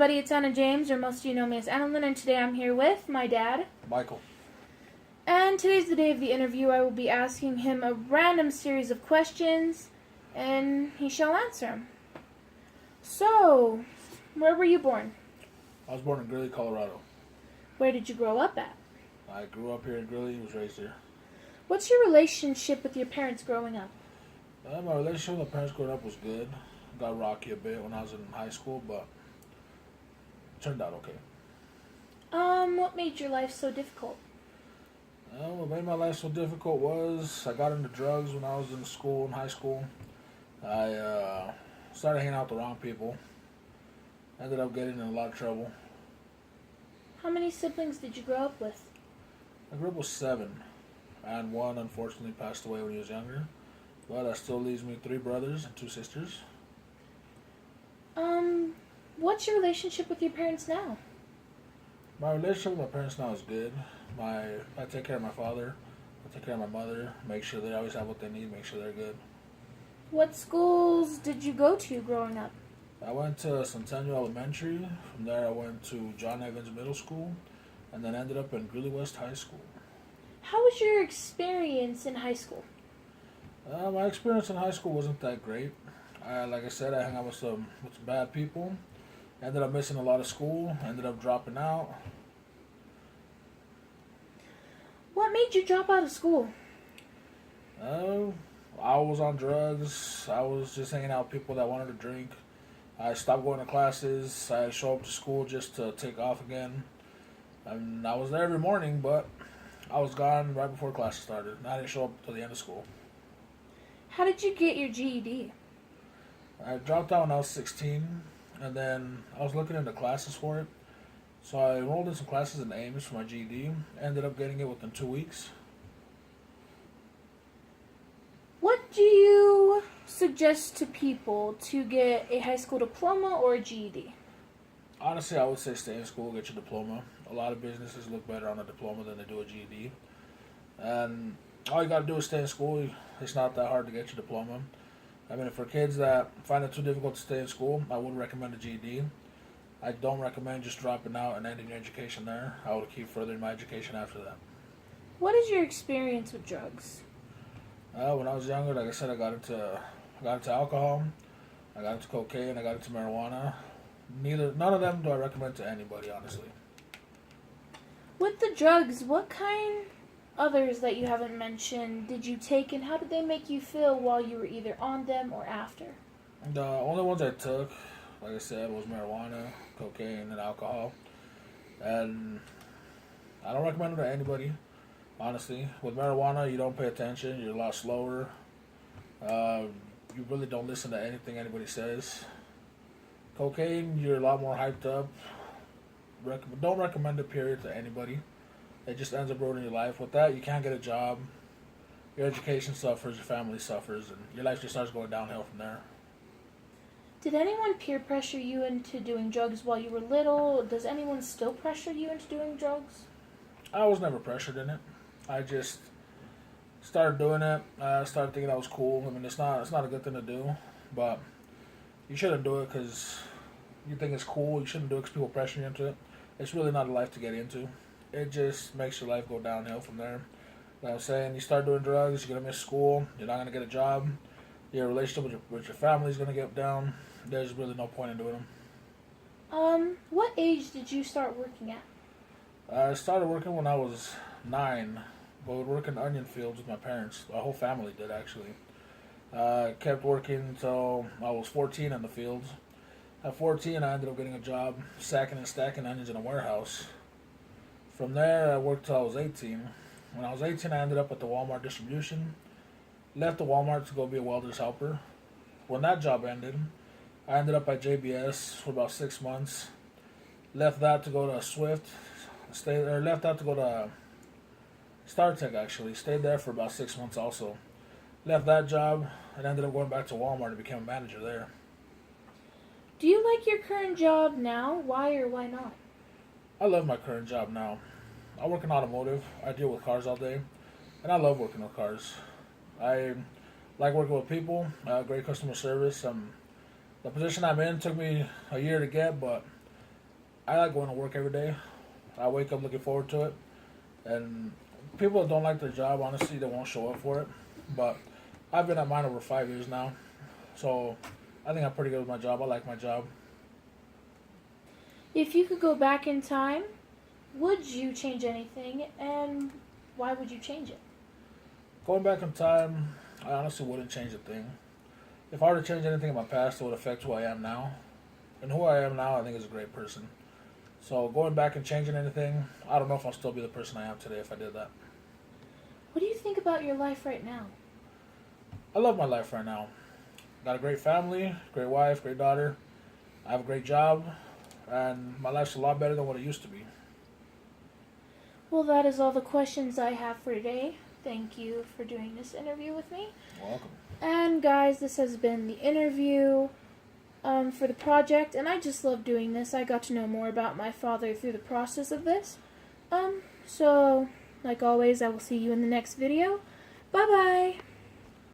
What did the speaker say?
everybody, it's Anna James, or most of you know me as Annalyn, and today I'm here with my dad. Michael. And today's the day of the interview. I will be asking him a random series of questions, and he shall answer them. So, where were you born? I was born in Greeley, Colorado. Where did you grow up at? I grew up here in Greeley, was raised here. What's your relationship with your parents growing up? My relationship with my parents growing up was good. Got rocky a bit when I was in high school, but turned out okay. What made your life so difficult? What made my life so difficult was I got into drugs when I was in school, in high school. I started hanging out with the wrong people. Ended up getting in a lot of trouble. How many siblings did you grow up with? I grew up with 7, and one unfortunately passed away when he was younger. But that still leaves me 3 brothers and 2 sisters. What's your relationship with your parents now? My relationship with my parents now is good. I take care of my father. I take care of my mother. Make sure they always have what they need. Make sure they're good. What schools did you go to growing up? I went to Centennial Elementary. From there, I went to John Evans Middle School, and then ended up in Greeley West High School. How was your experience in high school? My experience in high school wasn't that great. Like I said, I hung out with some bad people. Ended up missing a lot of school. Ended up dropping out. What made you drop out of school? I was on drugs. I was just hanging out with people that wanted to drink. I stopped going to classes. I show up to school just to take off again. And I was there every morning, but I was gone right before classes started. I didn't show up till the end of school. How did you get your GED? I dropped out when I was 16, and then I was looking into classes for it. So I enrolled in some classes in Ames for my GED. Ended up getting it within 2 weeks. What do you suggest to people to get a high school diploma or a GED? Honestly, I would say stay in school, get your diploma. A lot of businesses look better on a diploma than they do a GED. And all you gotta do is stay in school. It's not that hard to get your diploma. I mean, for kids that find it too difficult to stay in school, I would recommend a GED. I don't recommend just dropping out and ending your education there. I would keep furthering my education after that. What is your experience with drugs? When I was younger, like I said, I got into alcohol, I got into cocaine, I got into marijuana. None of them do I recommend to anybody, honestly. With the drugs, what kind others that you haven't mentioned did you take, and how did they make you feel while you were either on them or after? The only ones I took, like I said, was marijuana, cocaine, and alcohol. And I don't recommend them to anybody, honestly. With marijuana, you don't pay attention. You're a lot slower. You really don't listen to anything anybody says. Cocaine, you're a lot more hyped up. Don't recommend it, period, to anybody. It just ends up ruining your life. With that, you can't get a job. Your education suffers, your family suffers, and your life just starts going downhill from there. Did anyone peer pressure you into doing drugs while you were little? Does anyone still pressure you into doing drugs? I was never pressured in it. I just started doing it. I started thinking that was cool. I mean, it's not a good thing to do, but you shouldn't do it because you think it's cool. You shouldn't do it because people pressure you into it. It's really not a life to get into. It just makes your life go downhill from there. Like I'm saying, you start doing drugs, you're going to miss school, you're not going to get a job, your relationship with your family is going to get down. There's really no point in doing them. What age did you start working at? I started working when I was 9. I would work in onion fields with my parents. The whole family did, actually. I kept working until I was 14 in the fields. At 14, I ended up getting a job sacking and stacking onions in a warehouse. From there, I worked till I was 18. When I was 18, I ended up at the Walmart distribution. Left the Walmart to go be a welder's helper. When that job ended, I ended up at JBS for about 6 months. Left that to go to Swift. Left that to go to StarTech, actually. Stayed there for about 6 months also. Left that job and ended up going back to Walmart and became a manager there. Do you like your current job now? Why or why not? I love my current job now. I work in automotive. I deal with cars all day. And I love working with cars. I like working with people. Great customer service. The position I'm in took me a year to get, but I like going to work every day. I wake up looking forward to it. And people that don't like their job, honestly, they won't show up for it. But I've been at mine over 5 years now. So I think I'm pretty good with my job. I like my job. If you could go back in time, would you change anything, and why would you change it? Going back in time, I honestly wouldn't change a thing. If I were to change anything in my past, it would affect who I am now. And who I am now, I think, is a great person. So going back and changing anything, I don't know if I'll still be the person I am today if I did that. What do you think about your life right now? I love my life right now. Got a great family, great wife, great daughter. I have a great job, and my life's a lot better than what it used to be. Well, that is all the questions I have for today. Thank you for doing this interview with me. You're welcome. And guys, this has been the interview for the project, and I just love doing this. I got to know more about my father through the process of this. So, like always, I will see you in the next video. Bye-bye!